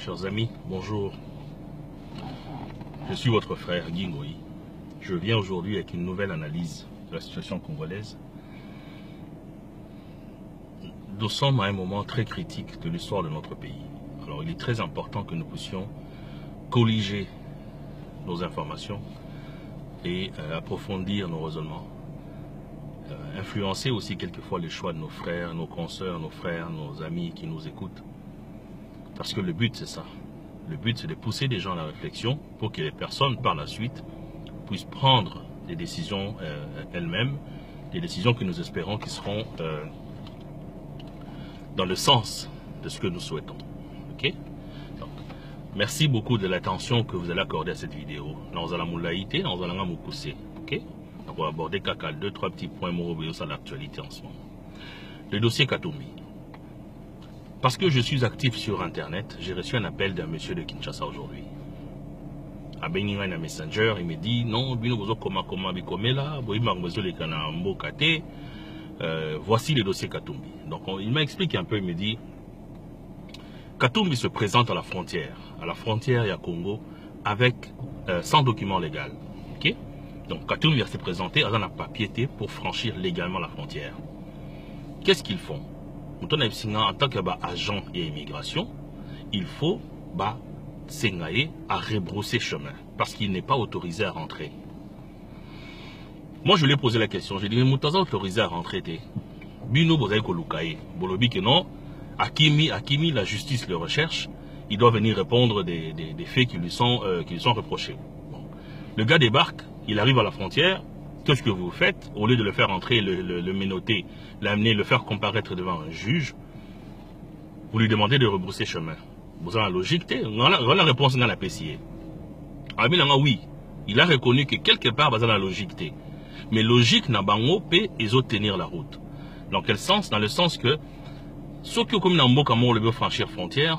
Chers amis, bonjour. Je suis votre frère Guy Ngoï. Je viens aujourd'hui avec une nouvelle analyse de la situation congolaise. Nous sommes à un moment très critique de l'histoire de notre pays. Alors il est très important que nous puissions colliger nos informations et approfondir nos raisonnements. Influencer aussi quelquefois les choix de nos frères, nos consoeurs, nos frères, nos amis qui nous écoutent. Parce que le but c'est ça. Le but c'est de pousser des gens à la réflexion pour que les personnes par la suite puissent prendre des décisions elles-mêmes, des décisions que nous espérons qui seront dans le sens de ce que nous souhaitons. Ok? Donc, merci beaucoup de l'attention que vous allez accorder à cette vidéo. Nous allons vous pousser. Ok? On va aborder 2-3 petits points sur l'actualité en ce moment. Le dossier Katumbi. Parce que je suis actif sur Internet, j'ai reçu un appel d'un monsieur de Kinshasa aujourd'hui. À Beninga Messenger, il me dit non, voici le dossier Katumbi. Donc il m'a expliqué un peu, il me dit Katumbi se présente à la frontière il y a Congo, avec sans document légal. Ok? Donc Katumbi va se présenter dans la papier pour franchir légalement la frontière. Qu'est-ce qu'ils font? En tant qu'agent et immigration, il faut s'engager à rebrousser chemin parce qu'il n'est pas autorisé à rentrer. Moi, je lui ai posé la question. J'ai dit, mais Moutaza autorisé à rentrer. Bino Bozaï Kolukaye. Bolobi que non. Akimi, la justice le recherche. Il doit venir répondre des faits qui lui sont reprochés. Bon. Le gars débarque, il arrive à la frontière. Qu'est-ce que vous faites? Au lieu de le faire entrer, le ménoter, l'amener, le faire comparaître devant un juge, vous lui demandez de rebrousser chemin. Vous avez la logique, la réponse dans la PCA. Oui, il a reconnu que quelque part, vous avez la logique. Mais logique n'a pas et tenir la route. Dans quel sens? Dans le sens que, ce que comme le veut franchir frontière,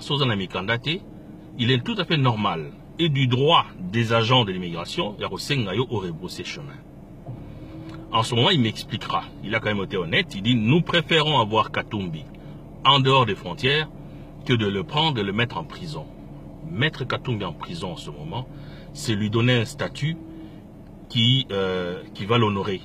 il est tout à fait normal et du droit des agents de l'immigration, il y a rebrousser chemin. En ce moment, il m'expliquera. Il a quand même été honnête. Il dit, nous préférons avoir Katumbi en dehors des frontières que de le prendre et le mettre en prison. Mettre Katumbi en prison en ce moment, c'est lui donner un statut qui va l'honorer.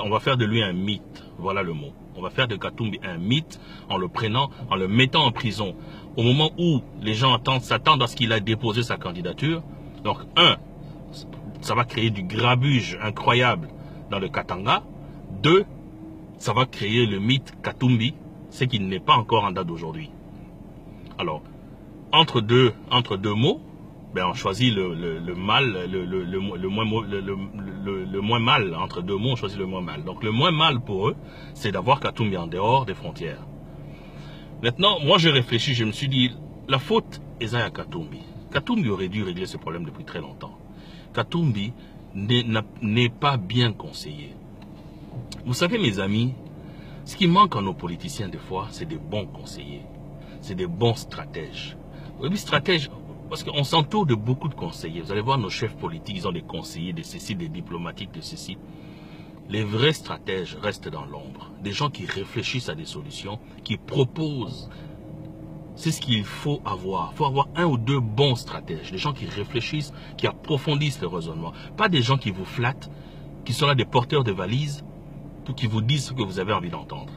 On va faire de lui un mythe. Voilà le mot. On va faire de Katumbi un mythe en le prenant, en le mettant en prison. Au moment où les gens s'attendent à ce qu'il a déposé sa candidature. Donc, ça va créer du grabuge incroyable dans le Katanga. 2, ça va créer le mythe Katumbi, ce qui n'est pas encore en date d'aujourd'hui. Alors, entre deux mots, on choisit le mal, le moins mal. Entre deux mots, on choisit le moins mal. Donc le moins mal pour eux, c'est d'avoir Katumbi en dehors des frontières. Maintenant, moi je réfléchis, je me suis dit, la faute est à Katumbi. Katumbi aurait dû régler ce problème depuis très longtemps. Katumbi n'est pas bien conseillé. Vous savez mes amis, ce qui manque à nos politiciens des fois, c'est des bons conseillers. C'est des bons stratèges. Oui, stratèges, parce qu'on s'entoure de beaucoup de conseillers. Vous allez voir nos chefs politiques, ils ont des conseillers de ceci, des diplomatiques de ceci. Les vrais stratèges restent dans l'ombre. Des gens qui réfléchissent à des solutions, qui proposent. C'est ce qu'il faut avoir. Il faut avoir 1 ou 2 bons stratèges. Des gens qui réfléchissent, qui approfondissent le raisonnement. Pas des gens qui vous flattent, qui sont là des porteurs de valises, qui vous disent ce que vous avez envie d'entendre.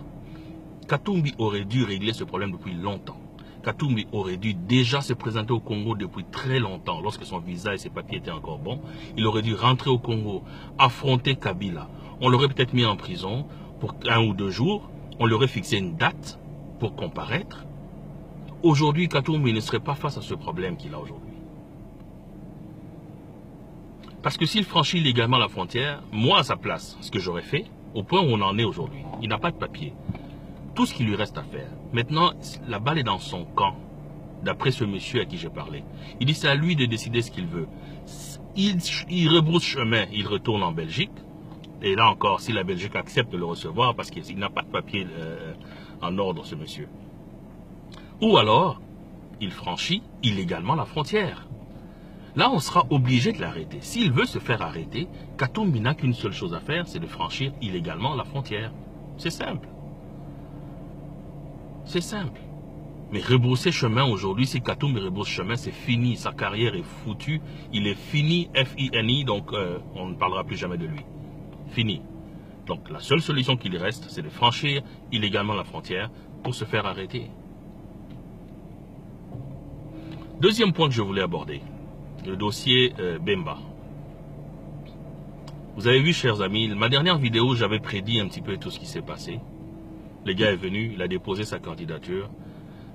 Katumbi aurait dû régler ce problème depuis longtemps. Katumbi aurait dû déjà se présenter au Congo depuis très longtemps, lorsque son visa et ses papiers étaient encore bons. Il aurait dû rentrer au Congo, affronter Kabila. On l'aurait peut-être mis en prison pour 1 ou 2 jours. On lui aurait fixé une date pour comparaître. Aujourd'hui, Katumbi ne serait pas face à ce problème qu'il a aujourd'hui. Parce que s'il franchit légalement la frontière, moi à sa place, ce que j'aurais fait, au point où on en est aujourd'hui, il n'a pas de papier. Tout ce qu'il lui reste à faire. Maintenant, la balle est dans son camp, d'après ce monsieur à qui j'ai parlé. Il dit c'est à lui de décider ce qu'il veut. Il rebrousse chemin, il retourne en Belgique. Et là encore, si la Belgique accepte de le recevoir, parce qu'il n'a pas de papier en ordre, ce monsieur. Ou alors, il franchit illégalement la frontière. Là, on sera obligé de l'arrêter. S'il veut se faire arrêter, Katumbi n'a qu'une seule chose à faire, c'est de franchir illégalement la frontière. C'est simple. C'est simple. Mais rebrousser chemin aujourd'hui, si Katumbi rebrousse chemin, c'est fini. Sa carrière est foutue. Il est fini, F-I-N-I, donc on ne parlera plus jamais de lui. Fini. Donc la seule solution qui lui reste, c'est de franchir illégalement la frontière pour se faire arrêter. Deuxième point que je voulais aborder, le dossier Bemba. Vous avez vu, chers amis, ma dernière vidéo, j'avais prédit un petit peu tout ce qui s'est passé. Le gars est venu, il a déposé sa candidature.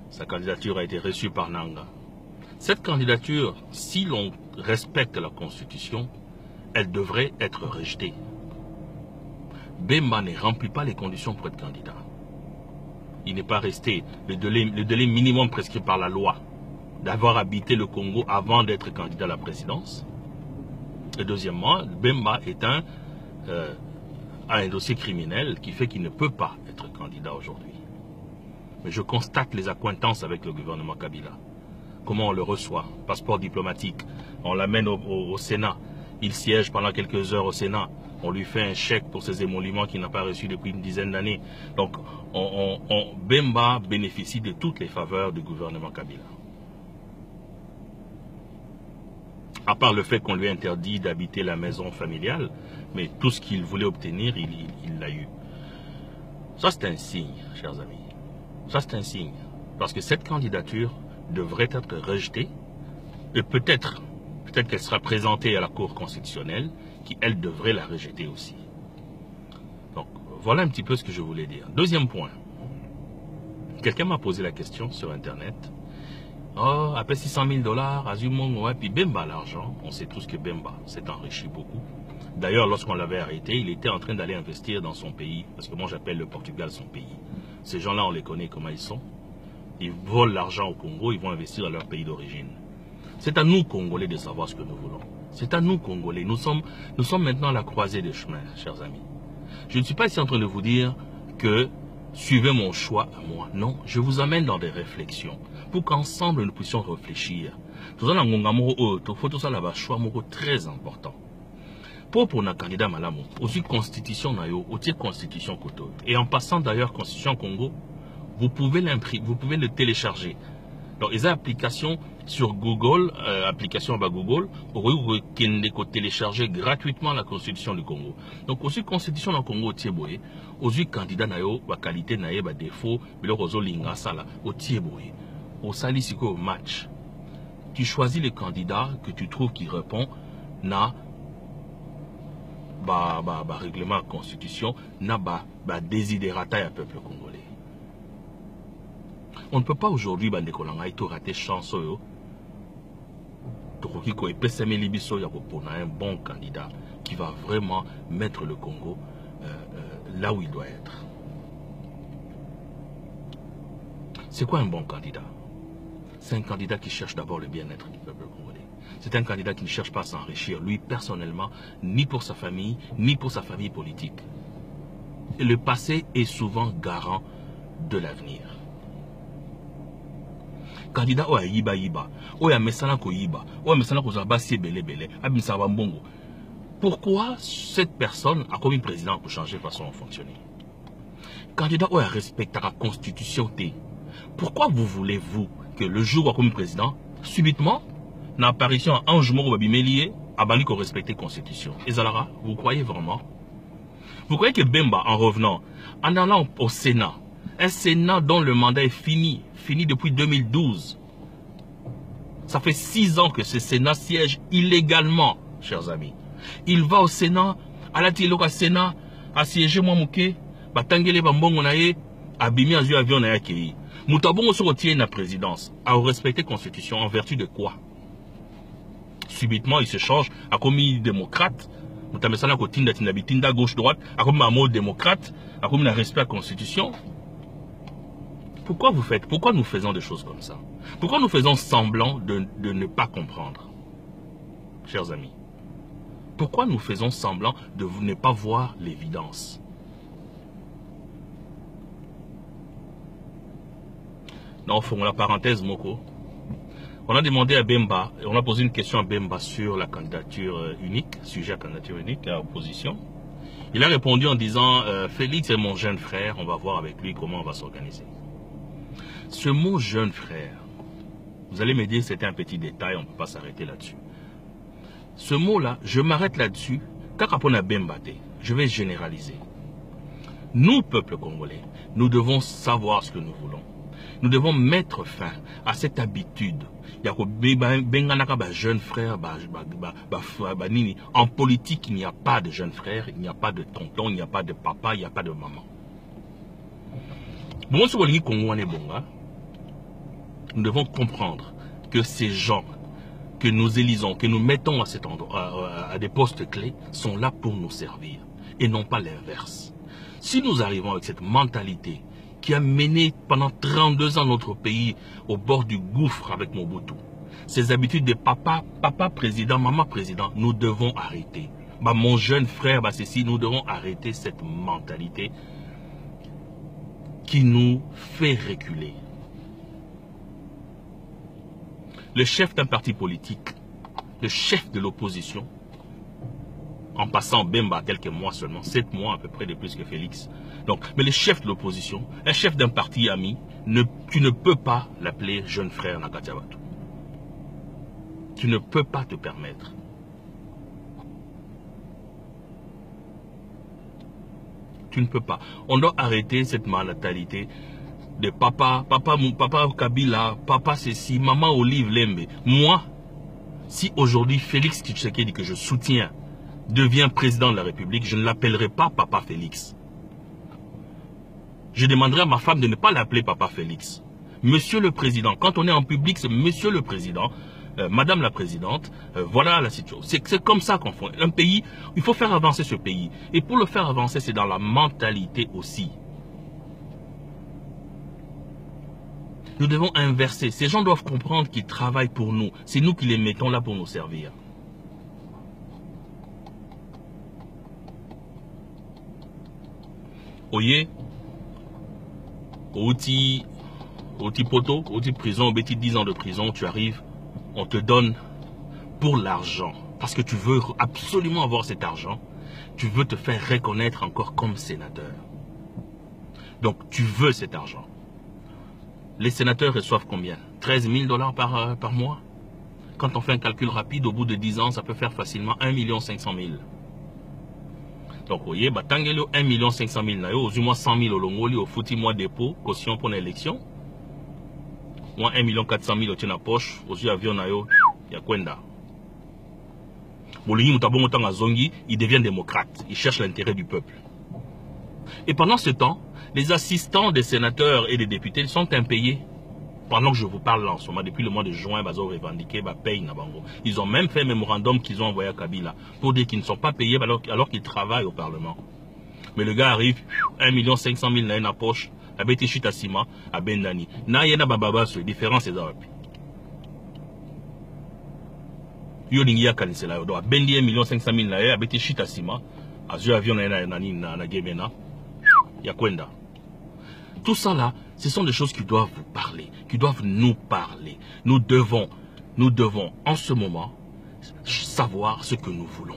Sa candidature a été reçue par Nanga. Cette candidature, si l'on respecte la Constitution, elle devrait être rejetée. Bemba ne remplit pas les conditions pour être candidat. Il n'est pas resté le délai minimum prescrit par la loi d'avoir habité le Congo avant d'être candidat à la présidence. Et deuxièmement, Bemba est a un dossier criminel qui fait qu'il ne peut pas être candidat aujourd'hui. Mais je constate les accointances avec le gouvernement Kabila. Comment on le reçoit? Passeport diplomatique. On l'amène au Sénat. Il siège pendant quelques heures au Sénat. On lui fait un chèque pour ses émoluments qu'il n'a pas reçus depuis une dizaine d'années. Donc, Bemba bénéficie de toutes les faveurs du gouvernement Kabila. À part le fait qu'on lui a interdit d'habiter la maison familiale, mais tout ce qu'il voulait obtenir, il l'a eu. Ça, c'est un signe, chers amis. Ça, c'est un signe. Parce que cette candidature devrait être rejetée. Et peut-être qu'elle sera présentée à la Cour constitutionnelle, qui, elle, devrait la rejeter aussi. Donc, voilà un petit peu ce que je voulais dire. Deuxième point. Quelqu'un m'a posé la question sur Internet. Oh, après 600 000 $, Azumon, ouais, puis Bemba l'argent. On sait tous que Bemba s'est enrichi beaucoup. D'ailleurs, lorsqu'on l'avait arrêté, il était en train d'aller investir dans son pays. Parce que moi, j'appelle le Portugal son pays. Ces gens-là, on les connaît comment ils sont. Ils volent l'argent au Congo, ils vont investir dans leur pays d'origine. C'est à nous, Congolais, de savoir ce que nous voulons. C'est à nous, Congolais. Nous sommes maintenant à la croisée des chemins, chers amis. Je ne suis pas ici en train de vous dire que suivez mon choix à moi. Non, je vous amène dans des réflexions pour qu'ensemble nous puissions réfléchir. Tout ça, il faut tout ça là-bas, choix très important. Pour un candidat malamu, aussi constitution nayo, aussi constitution koto. Et en passant d'ailleurs constitution Congo, vous pouvez le télécharger. Donc, les applications sur Google, application à Google, vous pouvez télécharger gratuitement la constitution du Congo. Donc, aussi constitution du Congo, tieboye, aussi candidat nayo, ba qualité naye, ba défaut, mais le rozo linga sala, au tieboye, au sali au match. Tu choisis le candidat que tu trouves qui répond na règlement de constitution, na désidérata ya peuple congolais. On ne peut pas aujourd'hui rater chance un bon candidat qui va vraiment mettre le Congo là où il doit être. C'est quoi un bon candidat? C'est un candidat qui cherche d'abord le bien-être du peuple congolais. C'est un candidat qui ne cherche pas à s'enrichir, lui personnellement, ni pour sa famille, ni pour sa famille politique. Et le passé est souvent garant de l'avenir. Candidat oya yiba, oya mesana ko yiba, oya mesana ko zabasi belé, abimsa bambongo. Pourquoi cette personne a commis président pour changer façon de fonctionner? Candidat oya respecte la constitution T. Pourquoi voulez-vous que le jour où il comme président, subitement, l'apparition en Ange Moro Babimelié, a banni qu'on respecte la constitution? Et Zalara, vous croyez vraiment? Vous croyez que Bemba, en revenant, en allant au Sénat, un Sénat dont le mandat est fini depuis 2012. Ça fait 6 ans que ce Sénat siège illégalement, chers amis. Il va au Sénat, à la Tiloka Sénat, à siéger Mouamouké, Batangele Bambongo Naye, Abimi Azu Avion Naye. Moutabongo se retient la présidence, à respecter la Constitution, en vertu de quoi? Subitement, il se change à commis démocrate. Moutamesana Kotinda Tinabitinda gauche-droite, à commis un mot démocrate, à commis un respect à la Constitution. Pourquoi nous faisons des choses comme ça? Pourquoi nous faisons semblant de ne pas comprendre? Chers amis, pourquoi nous faisons semblant de ne pas voir l'évidence? Non, faisons la parenthèse, Moko. On a demandé à Bemba, on a posé une question à Bemba sur la candidature unique, sujet à candidature unique, à opposition. Il a répondu en disant, Félix est mon jeune frère, on va voir avec lui comment on va s'organiser. Ce mot jeune frère, vous allez me dire c'était un petit détail, on ne peut pas s'arrêter là-dessus. Ce mot-là, je m'arrête là-dessus. Je vais généraliser. Nous, peuple congolais, nous devons savoir ce que nous voulons. Nous devons mettre fin à cette habitude. Jeune frère, en politique, il n'y a pas de jeune frère, il n'y a pas de tonton, il n'y a pas de papa, il n'y a pas de maman. Nous devons comprendre que ces gens que nous élisons, que nous mettons à cet endroit, à des postes clés, sont là pour nous servir et non pas l'inverse. Si nous arrivons avec cette mentalité qui a mené pendant 32 ans notre pays au bord du gouffre avec Mobutu, ces habitudes de papa président, maman président, nous devons arrêter. Mon jeune frère, nous devons arrêter cette mentalité qui nous fait reculer. Le chef d'un parti politique, le chef de l'opposition, en passant Bemba quelques mois seulement, 7 mois à peu près de plus que Félix. Donc, mais le chef de l'opposition, un chef d'un parti ami, tu ne peux pas l'appeler jeune frère Nakatiabatou. Tu ne peux pas te permettre. Tu ne peux pas. On doit arrêter cette mentalité de papa Kabila, papa ceci, maman Olive Lembe. Moi, si aujourd'hui Félix Tshisekedi, que je soutiens, devient président de la République, je ne l'appellerai pas papa Félix. Je demanderai à ma femme de ne pas l'appeler papa Félix. Monsieur le président, quand on est en public, c'est monsieur le président, madame la présidente, voilà la situation. C'est comme ça qu'on fait. Un pays, il faut faire avancer ce pays. Et pour le faire avancer, c'est dans la mentalité aussi. Nous devons inverser. Ces gens doivent comprendre qu'ils travaillent pour nous. C'est nous qui les mettons là pour nous servir. Oye, outil poto, outil prison, outil 10 ans de prison, tu arrives, on te donne pour l'argent. Parce que tu veux absolument avoir cet argent. Tu veux te faire reconnaître encore comme sénateur. Donc tu veux cet argent. Les sénateurs reçoivent combien? 13 000 $ par mois. Quand on fait un calcul rapide, au bout de 10 ans, ça peut faire facilement 1 500 000. Donc, vous voyez, 1 500 000, au moins 100 000 au Longoli, au fouti mois dépôt, caution pour l'élection. Moi, 1 400 000 au poche, aux avions, il y a Kwenda. Il devient démocrate. Il cherche l'intérêt du peuple. Et pendant ce temps, les assistants des sénateurs et des députés sont impayés. Pendant que je vous parle en ce moment, depuis le mois de juin, ils ont revendiqué paye Nabango. Ils ont même fait un mémorandum qu'ils ont envoyé à Kabila pour dire qu'ils ne sont pas payés alors qu'ils travaillent au Parlement. Mais le gars arrive, 1 500 000 dans la poche, à Betichit Sima, à Bendani. Na yena bababa, c'est différent, c'est ça. Yolingia Kanisela, à Bendi 1 500 000 à Betichit Sima, à Zio Avion na Gemena, Yakwenda. Tout ça là, ce sont des choses qui doivent vous parler, qui doivent nous parler. Nous devons en ce moment savoir ce que nous voulons.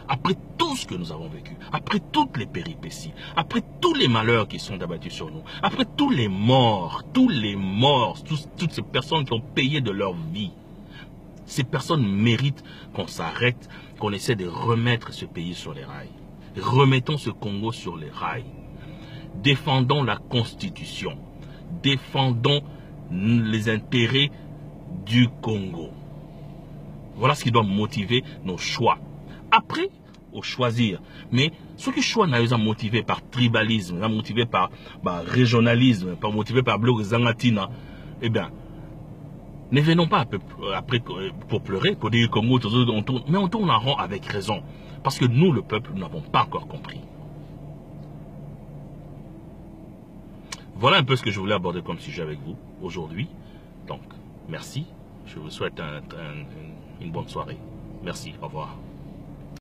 Après tout ce que nous avons vécu, après toutes les péripéties, après tous les malheurs qui sont abattus sur nous, après tous les morts, toutes ces personnes qui ont payé de leur vie, ces personnes méritent qu'on s'arrête, qu'on essaie de remettre ce pays sur les rails. Remettons ce Congo sur les rails. Défendons la Constitution. Défendons les intérêts du Congo. Voilà ce qui doit motiver nos choix. Après, au choisir. Mais ceux qui choix sont motivés par tribalisme, motivés par régionalisme, motivés par bloc Zangatina, eh bien, ne venons pas après pour pleurer, pour dire Congo, mais on tourne en rond avec raison. Parce que nous, le peuple, nous n'avons pas encore compris. Voilà un peu ce que je voulais aborder comme sujet avec vous aujourd'hui. Donc, merci. Je vous souhaite une bonne soirée. Merci. Au revoir.